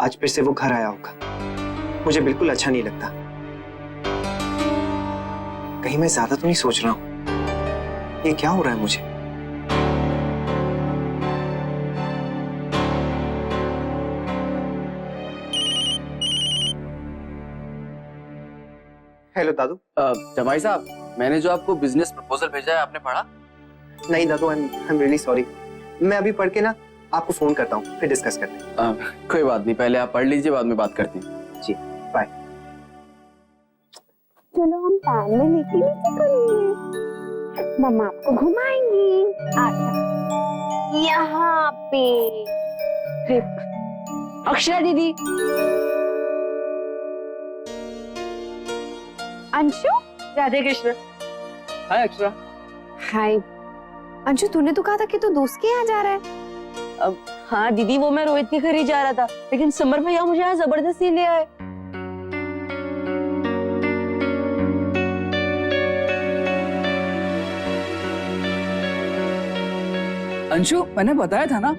आज फिर से वो घर आया होगा। मुझे बिल्कुल अच्छा नहीं लगता। कहीं मैं ज्यादा तो नहीं सोच रहा हूं? ये क्या हो रहा है मुझे? हेलो दादू। जमाई साहब, मैंने जो आपको बिजनेस प्रपोजल भेजा है, आपने पढ़ा? नहीं दादू, आई एम रियली सॉरी। मैं अभी पढ़ के ना आपको फोन करता हूँ, फिर डिस्कस करते हैं। कोई बात नहीं, पहले आप पढ़ लीजिए, बाद में बात करते हैं। जी, बाय। चलो हम पान में मीठी मीठी करेंगे, मम्मा आपको घुमाएंगी। अच्छा, यहाँ पे अक्षरा दीदी, अंशु, राधे कृष्ण। हाय अक्षरा। हाय अंशु, तूने तो कहा था कि तू दोस्त के यहाँ जा रहा है। हाँ दीदी, वो मैं रोहित के घर ही जा रहा था, लेकिन समर भैया मुझे यहाँ जबरदस्ती ले आए। अंशु, मैंने बताया था ना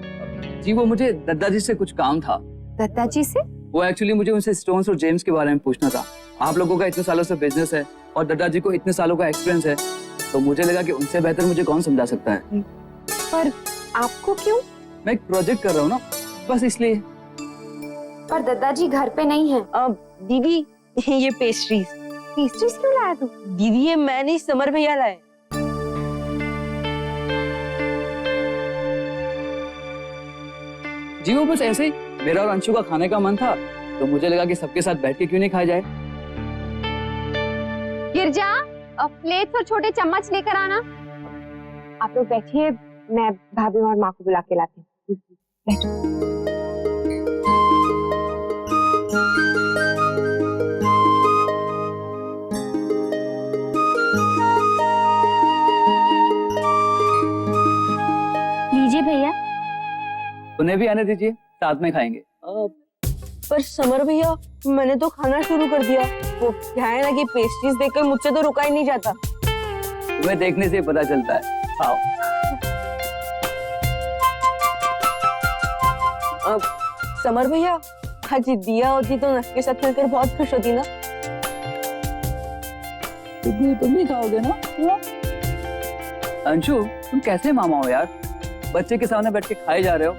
जी, वो मुझे दद्दा जी से कुछ काम था। दत्ता जी से? वो एक्चुअली मुझे उनसे स्टोन्स और जेम्स के बारे में पूछना था। आप लोगों का इतने सालों से बिजनेस है और दद्दा जी को इतने सालों का एक्सपीरियंस है, तो मुझे लगा कि उनसे बेहतर मुझे कौन समझा सकता है। पर आपको क्यों? मैं एक प्रोजेक्ट कर रहा हूँ ना, बस इसलिए। पर दादाजी घर पे नहीं है। दीदी ये पेस्ट्रीज क्यों लाया तू? दीदी, ये मैं नहीं, समर भैया लाए। जी वो बस ऐसे ही मेरा और अंशु का खाने का मन था, तो मुझे लगा कि सबके साथ बैठ के क्यों नहीं खाया जाए। गिरजा, प्लेट और छोटे चम्मच लेकर आना। आप लोग बैठिए, मैं भाभी और माँ को बुला के लाती हूँ। लीजिए भैया। उन्हें भी आने दीजिए, साथ में खाएंगे। पर समर भैया, मैंने तो खाना शुरू कर दिया। वो क्या है ना कि पेस्ट्रीज देखकर मुझसे तो रुका ही नहीं जाता। तुम्हें देखने से पता चलता है। आओ। समर भैया, आज दिया होती तो नस के साथ मिलकर बहुत खुश होती ना। तुम भी खाओगे ना? अंशु, तुम कैसे मामा हो यार, बच्चे के सामने बैठ के खाए जा रहे हो।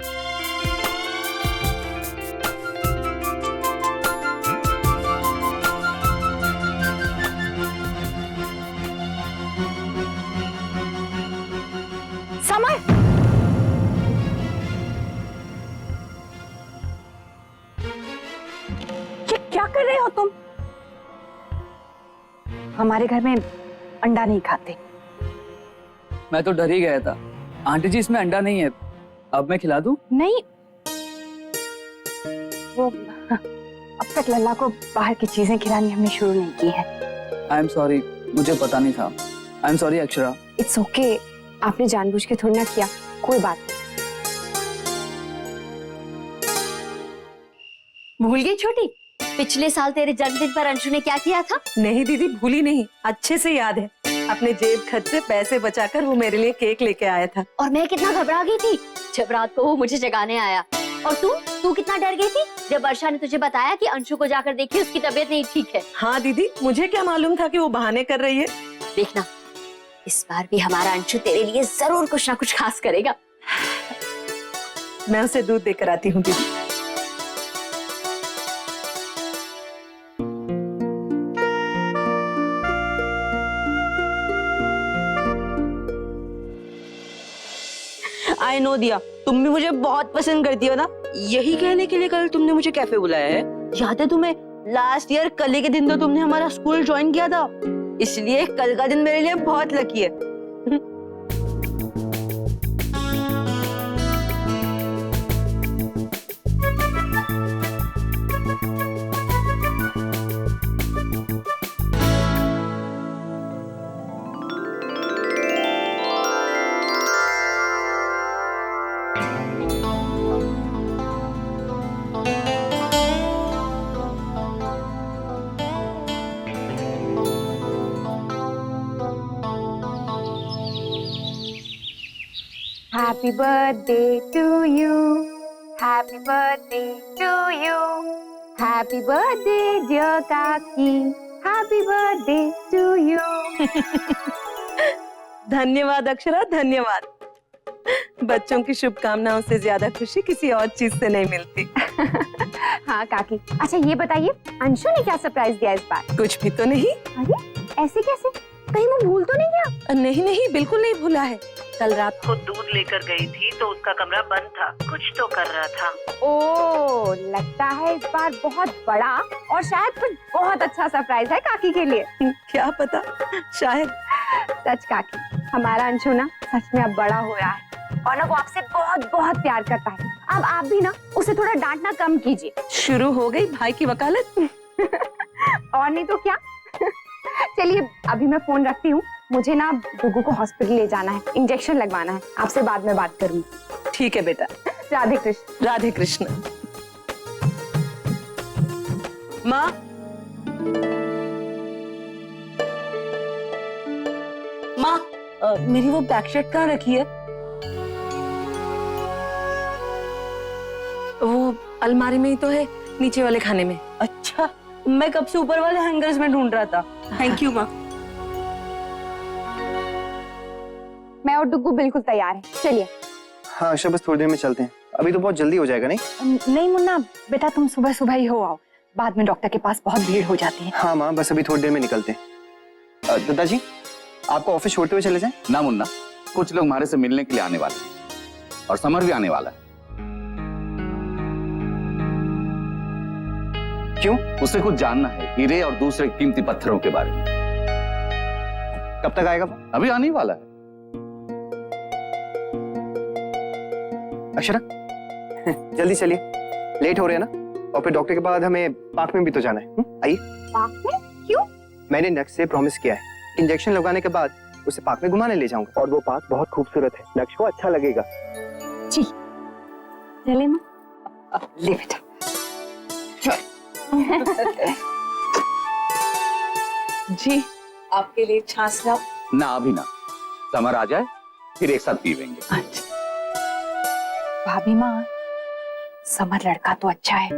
समर, ये क्या कर रहे हो तुम? हमारे घर में अंडा नहीं खाते। मैं तो डर ही गया था। आंटी जी, इसमें अंडा नहीं है, अब मैं खिला दूं? नहीं, वो अब तक लल्ला को बाहर की चीजें खिलानी हमने शुरू नहीं की है। आई एम सॉरी, मुझे पता नहीं था। I am sorry Akshara. It's okay, आपने जानबूझ के थोड़ी ना किया, कोई बात नहीं। भूल गई छोटी, पिछले साल तेरे जन्मदिन पर अंशु ने क्या किया था? नहीं दीदी, भूली नहीं, अच्छे से याद है। अपने जेब खर्च से पैसे बचाकर वो मेरे लिए केक लेके आया था। और मैं कितना घबरा गई थी जब रात को वो मुझे जगाने आया। और तू कितना डर गई थी जब वर्षा ने तुझे बताया कि अंशु को जाकर देखी, उसकी तबीयत नहीं ठीक है। हाँ दीदी, मुझे क्या मालूम था कि वो बहाने कर रही है। देखना, इस बार भी हमारा अंशु तेरे लिए जरूर कुछ ना कुछ खास करेगा। मैं उसे दूध देकर आती हूँ दीदी। आई नो दिया, तुम भी मुझे बहुत पसंद करती हो ना। यही कहने के लिए कल तुमने मुझे कैफे बुलाया है। याद है तुम्हें? लास्ट ईयर कल के दिन तो तुमने हमारा स्कूल ज्वाइन किया था, इसलिए कल का दिन मेरे लिए बहुत लकी है। Happy birthday to you. Happy birthday to you. Happy birthday dear काकी, हैप्पी बर्थडे टू यू। धन्यवाद अक्षरा, धन्यवाद। बच्चों की शुभकामनाओं से ज्यादा खुशी किसी और चीज से नहीं मिलती। हाँ काकी, अच्छा ये बताइए अंशु ने क्या सरप्राइज दिया इस बार? कुछ भी तो नहीं। अरे ऐसे कैसे, कहीं वो भूल तो नहीं गया? नहीं नहीं, बिल्कुल नहीं भूला है। कल रात को दूध लेकर गई थी तो उसका कमरा बंद था, कुछ तो कर रहा था। ओ, लगता है इस बार बहुत बड़ा और शायद कुछ बहुत अच्छा सरप्राइज है काकी के लिए। क्या पता, शायद। सच काकी, हमारा अंशु ना सच में अब बड़ा हो रहा है और ना वो आपसे बहुत बहुत प्यार करता है। अब आप भी ना उसे थोड़ा डांटना कम कीजिए। शुरू हो गई भाई की वकालत। और नहीं तो क्या। चलिए अभी मैं फोन रखती हूँ, मुझे ना डुगू को हॉस्पिटल ले जाना है, इंजेक्शन लगवाना है। आपसे बाद में बात करूंगी। ठीक है बेटा। राधे कृष्ण। राधे कृष्ण। माँ, माँ, मेरी वो बैक शीट कहाँ रखी है? वो अलमारी में ही तो है, नीचे वाले खाने में। अच्छा, मैं कब से ऊपर वाले हैंगर्स में ढूंढ रहा था। थैंक यू माँ। मैं और डुगू बिल्कुल तैयार है, चलिए। हाँ अच्छा, बस थोड़ी देर में चलते हैं, अभी तो बहुत जल्दी हो जाएगा। नहीं नहीं मुन्ना बेटा, तुम सुबह सुबह ही हो आओ, बाद में डॉक्टर के पास बहुत भीड़ हो जाती है। हाँ माँ, बस अभी थोड़ी देर में निकलते हैं। दादाजी, आपको ऑफिस छोड़ते हुए चले जाएं? ना मुन्ना, कुछ लोग हमारे से मिलने के लिए आने वाले हैं और समर भी आने वाला है। क्यों? उसे कुछ जानना है हीरे और दूसरे कीमती पत्थरों के बारे में। कब तक आएगा वो? अभी आने ही वाला है। अक्षरा जल्दी चलिए, लेट हो रहे हैं ना, और फिर डॉक्टर के बाद हमें पार्क में भी तो जाना है। आइए। पार्क में? क्यों? मैंने नक्श से प्रॉमिस किया है, इंजेक्शन लगवाने के बाद उसे पार्क में घुमाने ले जाऊंगा, और वो पार्क बहुत खूबसूरत है, नक्श को अच्छा लगेगा। जी चले ना, ले बेटा। जी, आपके लिए छाछ लाओ। ना अभी ना, समर आ जाए फिर एक साथ पीवेंगे। अच्छा। भाभी माँ, समर लड़का तो अच्छा है,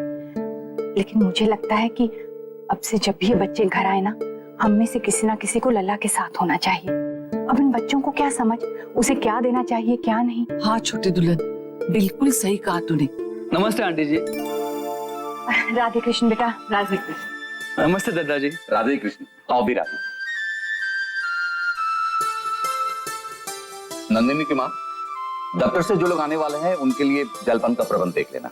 लेकिन मुझे लगता है कि अब से जब भी ये बच्चे घर आए ना, हम में से किसी ना किसी को लल्ला के साथ होना चाहिए। अब इन बच्चों को क्या समझ, उसे क्या देना चाहिए क्या नहीं। हाँ छोटी दुल्हन, बिल्कुल सही कहा तूने। नमस्ते आंटी जी। राधे कृष्ण बेटा। राधे कृष्ण। नमस्ते दादाजी। राधे कृष्ण। आओ भी राधे। नंदिनी की माँ, दफ्तर से जो लोग आने वाले हैं उनके लिए जलपान का प्रबंध देख लेना।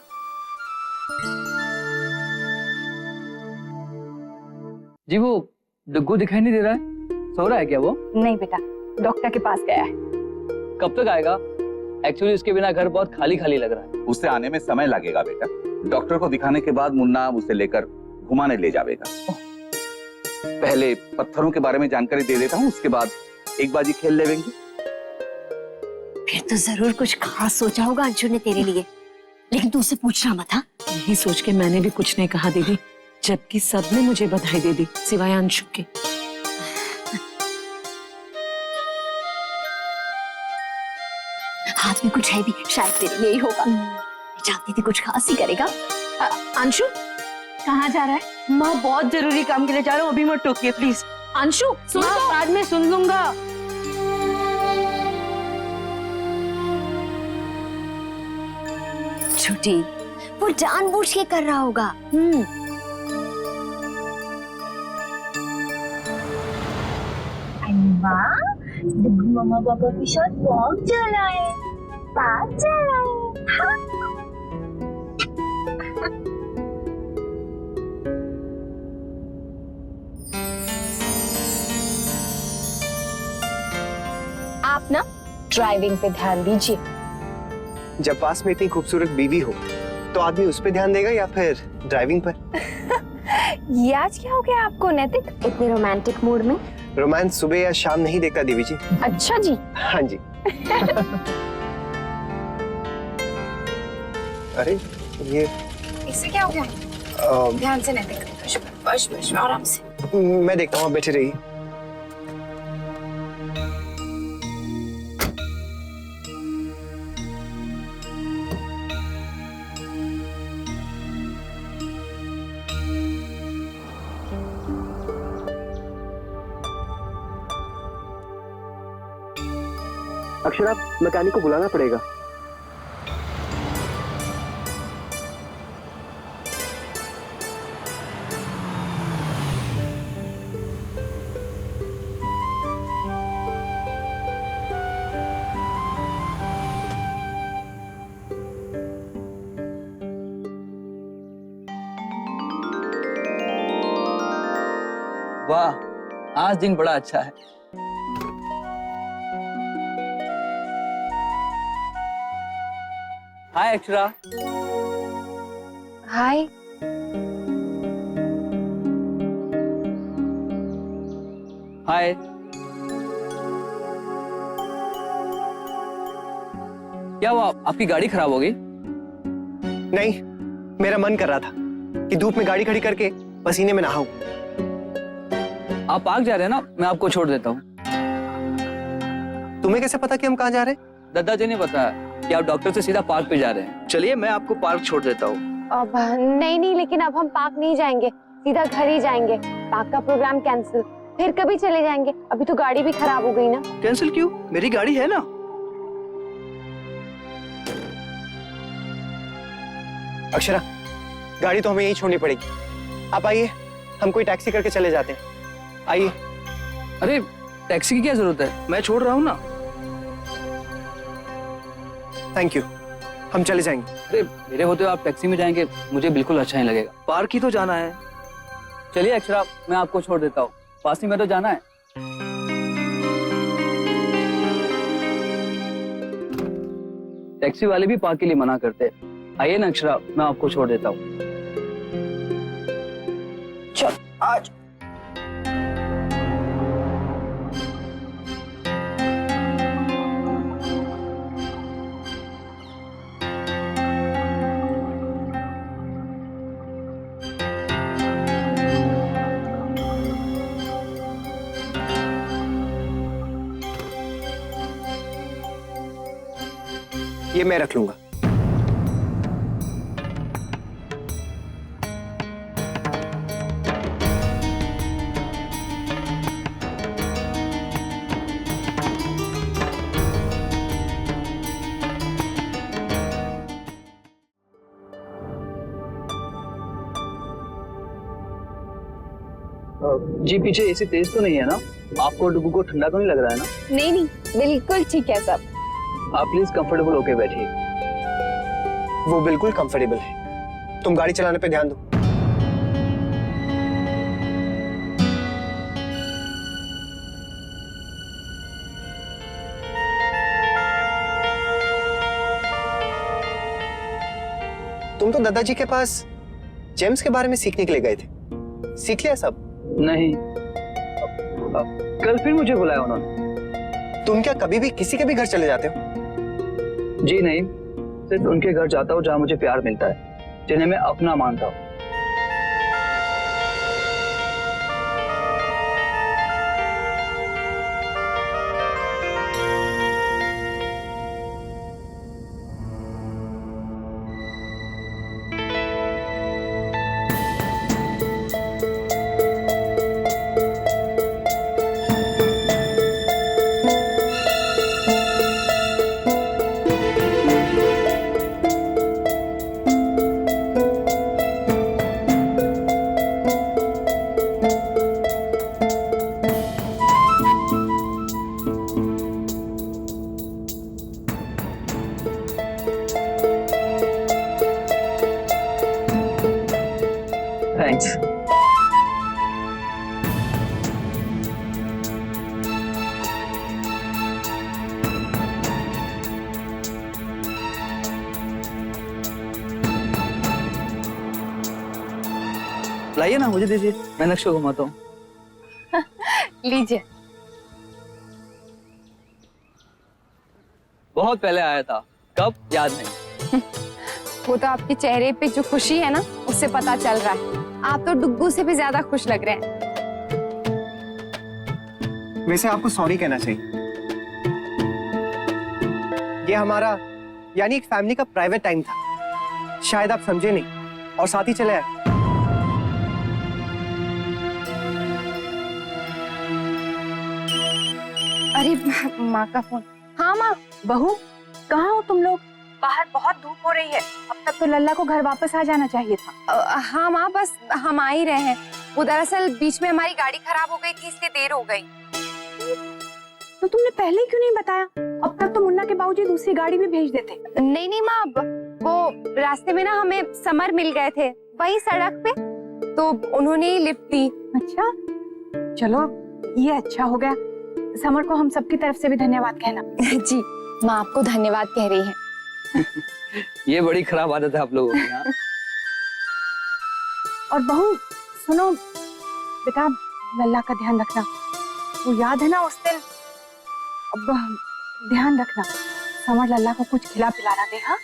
जी वो डुग्गू दिखाई नहीं दे रहा है, सो रहा है क्या वो? नहीं बेटा, डॉक्टर के पास गया है। कब तक आएगा? एक्चुअली उसके बिना घर बहुत खाली खाली लग रहा है। उसे आने में समय लगेगा बेटा। डॉक्टर को दिखाने के बाद मुन्ना उसे लेकर घुमाने ले जाएगा। पहले पत्थरों के बारे में जानकारी दे देता हूँ, उसके बाद एक बाजी खेल लेंगे। फिर तो जरूर कुछ खास सोचा होगा अंशु ने तेरे लिए, लेकिन तू उससे पूछना मत। हाँ, यही सोच के मैंने भी कुछ नहीं कहा दीदी, जबकि सबने मुझे बधाई दे दी सिवाय अंशु के। हाथ में कुछ है भी, शायद तेरे लिए ही होगा। मैं जानती थी कुछ खास ही करेगा। अंशु कहाँ जा रहा है? माँ, बहुत जरूरी काम के लिए जा रहा हूँ, अभी मत टोकिए प्लीज। अंशु सुन माँ, तो। बाद में सुन लूंगा। छोटी, वो जानबूझ के कर रहा होगा। डुगू मम्मा पापा के साथ वॉक चला है, पार्क चला है। आप ना ड्राइविंग पे ध्यान दीजिए। जब पास में इतनी खूबसूरत बीवी हो तो आदमी उस पर ध्यान देगा या फिर ड्राइविंग पर? ये आज क्या हो गया आपको नैतिक, इतने रोमांटिक मूड में? रोमांस सुबह या शाम नहीं देखता देवी जी। अच्छा जी। हाँ जी। अरे ये इससे क्या हो गया? ध्यान से नैतिक, बस बस आराम से। मैं देखता हूँ, आप बैठे रहिए। अक्षरा, मैकेनिक को बुलाना पड़ेगा। वाह, आज दिन बड़ा अच्छा है। हाय अक्षरा। हाय। हाय। क्या हुआ, आपकी गाड़ी खराब हो गई? नहीं, मेरा मन कर रहा था कि धूप में गाड़ी खड़ी करके पसीने में नहाऊं। आप पार्क जा रहे हैं ना, मैं आपको छोड़ देता हूँ। तुम्हें कैसे पता कि हम कहाँ जा रहे हैं? दादाजी ने बताया कि आप डॉक्टर से सीधा पार्क पे जा रहे हैं। चलिए, मैं आपको पार्क छोड़ देता हूँ। अब नहीं, लेकिन अब हम पार्क नहीं जाएंगे, सीधा घर ही जाएंगे। पार्क का प्रोग्राम कैंसिल, फिर कभी चले जाएंगे। अभी तो गाड़ी भी खराब हो गई ना। कैंसिल क्यों? मेरी गाड़ी है ना। अक्षरा, गाड़ी तो हमें यहीं छोड़नी पड़ेगी। आप आइए, हम कोई टैक्सी करके चले जाते हैं। आइए। अरे टैक्सी की क्या जरूरत है, मैं छोड़ रहा हूँ ना। थैंक यू, हम चले जाएंगे। अरे मेरे होते हुए आप टैक्सी में जाएंगे, मुझे बिल्कुल अच्छा नहीं लगेगा। पार्क ही तो जाना है। चलिए अक्षरा, मैं आपको छोड़ देता हूँ, पास ही में तो जाना है। टैक्सी वाले भी पार्क के लिए मना करते हैं। आइए ना अक्षरा, मैं आपको छोड़ देता हूँ। चल आज। ये मैं रख लूंगा। जी पीछे एसी तेज तो नहीं है ना? आपको डुगू को ठंडा तो नहीं लग रहा है ना? नहीं, बिल्कुल ठीक है सब। आप प्लीज कंफर्टेबल होके बैठिए। वो बिल्कुल कंफर्टेबल है, तुम गाड़ी चलाने पे ध्यान दो। तुम तो दादाजी के पास जेम्स के बारे में सीखने के लिए गए थे, सीख लिया सब? नहीं, कल फिर मुझे बुलाया उन्होंने। तुम क्या कभी भी किसी के भी घर चले जाते हो? जी नहीं, सिर्फ उनके घर जाता हूँ जहाँ मुझे प्यार मिलता है, जिन्हें मैं अपना मानता हूँ। थैंक्स। लाइए ना, मुझे दीजिए, मैं नक्शा घुमाता हूँ। लीजिए। बहुत पहले आया था, कब याद नहीं। वो तो आपके चेहरे पे जो खुशी है ना, उससे पता चल रहा है। आप तो डुग्गू से भी ज्यादा खुश लग रहे हैं। वैसे आपको सॉरी कहना चाहिए। ये हमारा यानी एक फैमिली का प्राइवेट टाइम था, शायद आप समझे नहीं और साथ ही चले आए। अरे माँ का फोन। हाँ हाँ माँ। बहू, कहाँ हो तुम लोग? बाहर बहुत धूप हो रही है, अब तक तो लल्ला को घर वापस आ जाना चाहिए था। हाँ माँ, बस हम आ ही रहे हैं। वो दरअसल बीच में हमारी गाड़ी खराब हो गई थी, इसलिए देर हो गई। तो तुमने पहले क्यों नहीं बताया? अब तक तो मुन्ना के बाबूजी दूसरी गाड़ी भी भेज देते। नहीं माँ, वो रास्ते में ना हमें समर मिल गए थे वही सड़क पे, तो उन्होंने ही लिफ्ट दी। अच्छा, चलो ये अच्छा हो गया। समर को हम सबकी तरफ से भी धन्यवाद कहना। जी, माँ आपको धन्यवाद कह रही है। ये बड़ी खराब आदत है आप लोगों की। हाँ? और बहू सुनो बेटा, लल्ला का ध्यान रखना। वो याद है ना उस दिन? अब ध्यान रखना, समर लल्ला को कुछ खिला पिलाना दे। हाँ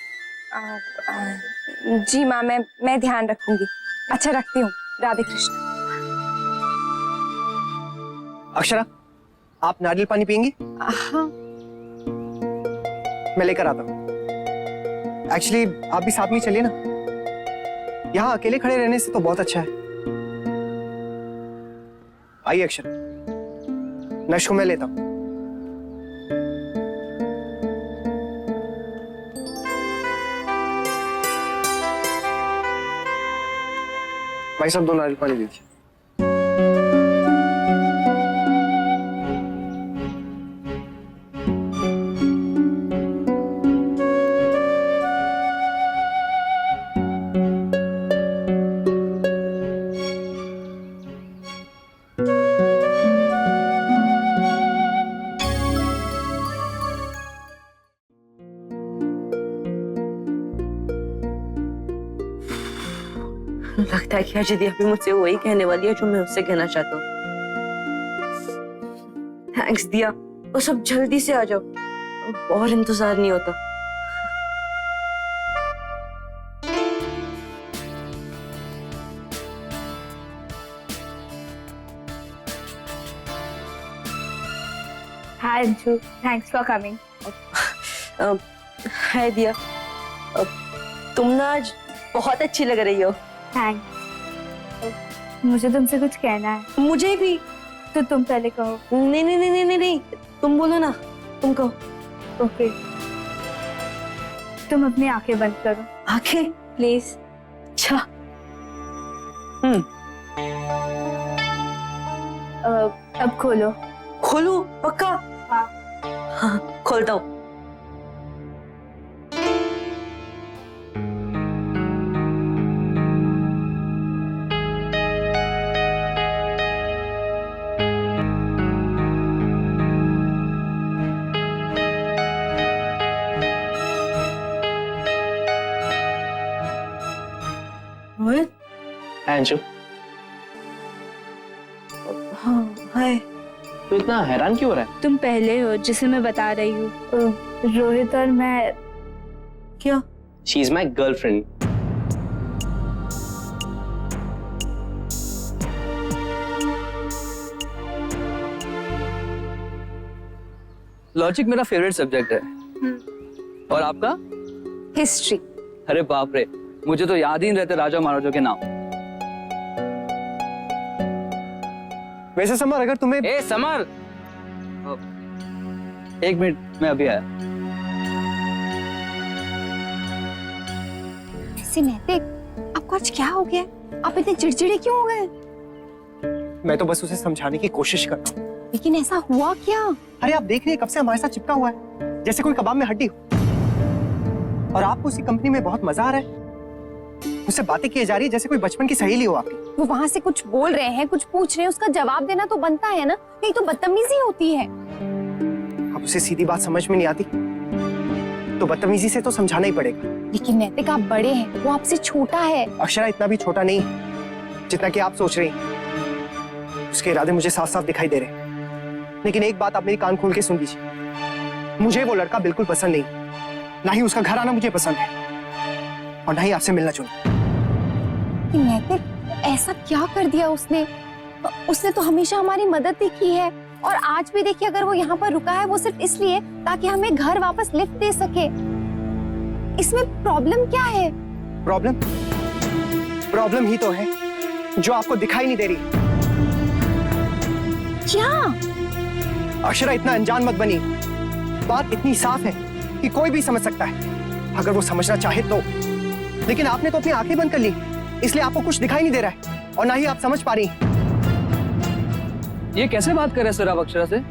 जी माँ, मैं ध्यान रखूंगी। अच्छा, रखती हूँ। राधे कृष्ण। अक्षरा, आप नारियल पानी पियेंगी? हाँ। मैं लेकर आता हूँ। एक्चुअली आप भी साथ में चलिए ना, यहाँ अकेले खड़े रहने से तो बहुत अच्छा है। आइए अक्षरा, नश को मैं लेता हूँ। भाई साहब, 2 नारियल पानी दीजिए। लगता है कि अजय दी अभी मुझसे वही कहने वाली है जो मैं उससे कहना चाहता हूँ। थैंक्स दिया, बस अब जल्दी से आ जाओ, और इंतजार नहीं होता। हाय अंशु, थैंक्स फॉर कमिंग। हाय दिया, तुम ना आज बहुत अच्छी लग रही हो। थैंक्स। मुझे तुमसे कुछ कहना है। मुझे भी। तो तुम पहले कहो। नहीं नहीं नहीं नहीं नहीं, तुम बोलो ना, तुम कहो। ओके, तुम अपनी आंखें बंद करो। आंखें? प्लीज। अच्छा। अब खोलो। खोलू? पक्का? हाँ। हाँ, खोलता हूँ। अंशु, हाँ, हाय। तो इतना हैरान क्यों हो रहा है? तुम पहले हो जिसे मैं बता रही हूँ। रोहित और मैं। क्या? She is my girlfriend. Logic मेरा फेवरेट सब्जेक्ट है। और आपका? हिस्ट्री। अरे बाप रे, मुझे तो याद ही नहीं रहते राजा महाराजा के नाम। वैसे समर, अगर तुम्हें ए समर, एक मिनट, मैं अभी आया। ऐसे नैतिक, आपको आज क्या हो गया? आप इतने चिड़चिड़े क्यों हो गए? मैं तो बस उसे समझाने की कोशिश कर रहा हूँ। लेकिन ऐसा हुआ क्या? अरे आप देख रहे हैं, कब से हमारे साथ चिपका हुआ है, जैसे कोई कबाब में हड्डी हो। और आपको उसी कंपनी में बहुत मजा आ रहा है। उससे बातें की जा रही है जैसे कोई बचपन की सहेली हो आपकी। वो वहाँ से कुछ बोल रहे हैं, कुछ पूछ रहे हैं, उसका जवाब देना तो बनता है ना, नहीं तो बदतमीजी होती है। अब उसे सीधी बात समझ में नहीं आती तो बदतमीजी से तो समझाना ही पड़ेगा। लेकिन नैतिक, आप बड़े हैं, वो आपसे छोटा है। अक्षरा इतना भी छोटा नहीं जितना कि आप सोच रही हैं। उसके इरादे मुझे साफ साफ दिखाई दे रहे हैं। लेकिन एक बात आप मेरी कान खोल के सुन लीजिए, मुझे वो लड़का बिल्कुल पसंद नहीं, ना ही उसका घर आना मुझे पसंद है, और ना ही आपसे मिलना जुलना। नैतिक, ऐसा क्या कर दिया उसने? उसने तो हमेशा हमारी मदद भी की है, और आज भी देखिए, अगर वो यहाँ पर रुका है वो सिर्फ इसलिए ताकि हमें घर वापस लिफ्ट दे सके। इसमें प्रॉब्लम क्या है? प्रॉब्लम ही तो है जो आपको दिखाई नहीं दे रही। क्या? अक्षरा, इतना अनजान मत बनी। बात इतनी साफ है कि कोई भी समझ सकता है, अगर वो समझना चाहे तो। लेकिन आपने तो अपनी आंखें बंद कर ली, इसलिए आपको कुछ दिखाई नहीं दे रहा है और ना ही आप समझ पा रही। ये कैसे बात कर रहे हैं सर आप अक्षरा से?